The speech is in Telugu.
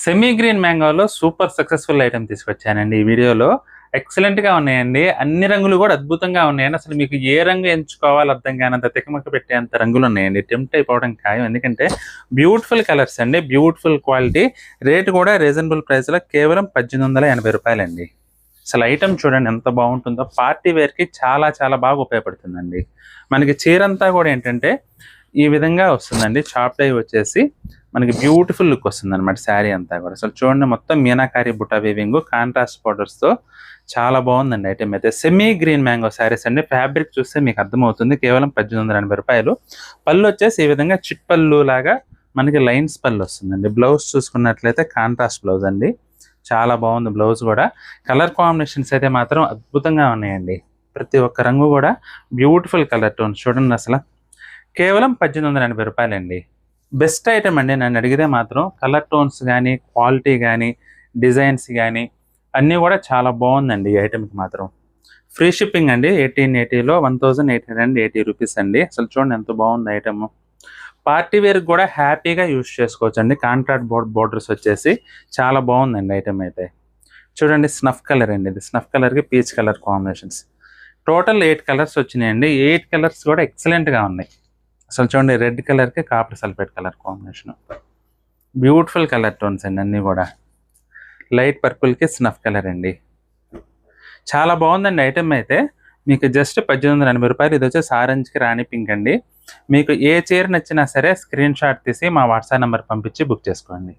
సెమీ గ్రీన్ మ్యాంగోలో సూపర్ సక్సెస్ఫుల్ ఐటెమ్ తీసుకొచ్చానండి ఈ వీడియోలో. ఎక్సలెంట్‌గా ఉన్నాయండి. అన్ని రంగులు కూడా అద్భుతంగా ఉన్నాయండి. అసలు మీకు ఏ రంగు ఎంచుకోవాలో అర్థం కానంత తికమక పెట్టేంత రంగులున్నాయండి. టెంప్ట్ అయిపోవడం ఖాయం. ఎందుకంటే బ్యూటిఫుల్ కలర్స్ అండి. Beautiful quality. రేట్ కూడా రీజనబుల్ ప్రైస్‌లో కేవలం రూ. 1880 అసలు ఐటెమ్ చూడండి ఎంత బాగుంటుందో. పార్టీ వేర్‌కి చాలా చాలా బాగా ఉపయోగపడుతుందండి. మనకి చీరంతా కూడా ఏంటంటే ఈ విధంగా వస్తుందండి. చాప్ డై వచ్చేసి మనకి బ్యూటిఫుల్ లుక్ వస్తుంది అనమాట శారీ అంతా కూడా. అసలు చూడండి మొత్తం మీనాకారి బుటా వీవింగ్ కాంట్రాస్ట్ బోర్డర్స్తో చాలా బాగుందండి ఐటమ్ అయితే. సెమీ గ్రీన్ మ్యాంగో శారీస్ అండి. ఫ్యాబ్రిక్ చూస్తే మీకు అర్థమవుతుంది. కేవలం రూ. 1880. పళ్ళు వచ్చేసి ఈ విధంగా చిట్ పళ్ళు లాగా మనకి లైన్స్ పళ్ళు వస్తుందండి. బ్లౌజ్ చూసుకున్నట్లయితే కాంట్రాస్ట్ బ్లౌజ్ అండి. చాలా బాగుంది బ్లౌజ్ కూడా. కలర్ కాంబినేషన్స్ అయితే మాత్రం అద్భుతంగా ఉన్నాయండి. ప్రతి ఒక్క రంగు కూడా బ్యూటిఫుల్ కలర్ టోన్ చూడండి. అసలు కేవలం రూ. 1880 అండి. బెస్ట్ ఐటమ్ అండి నన్ను అడిగితే మాత్రం. కలర్ టోన్స్ కానీ, క్వాలిటీ కానీ, డిజైన్స్ కానీ అన్నీ కూడా చాలా బాగుందండి ఈ ఐటమ్కి మాత్రం. ఫ్రీ షిప్పింగ్ అండి. 1880లో 1880 రూపీస్ అండి. అసలు చూడండి ఎంత బాగుంది ఐటమ్. పార్టీ వేర్ కూడా హ్యాపీగా యూజ్ చేసుకోవచ్చు అండి. కాంట్రాక్ట్ బోర్డర్స్ వచ్చేసి చాలా బాగుందండి ఐటమ్ అయితే. చూడండి స్నఫ్ కలర్ అండి. ఇది స్నఫ్ కలర్కి peach colour combinations. Total 8 colours వచ్చినాయండి. 8 కలర్స్ కూడా ఎక్సలెంట్గా ఉన్నాయి. అసలు చూడండి రెడ్ కలర్కి copper sulphate colour combination. Beautiful colour tones అండి అన్నీ కూడా. లైట్ పర్పుల్కి స్నఫ్ కలర్ అండి. చాలా బాగుందండి ఐటమ్ అయితే. మీకు జస్ట్ రూ. 1880. ఇది వచ్చేసి ఆరెంజ్కి రాణి పింక్ అండి. మీకు ఏ చీర నచ్చినా సరే స్క్రీన్ షాట్ తీసి మా వాట్సాప్ నెంబర్ పంపించి బుక్ చేసుకోండి.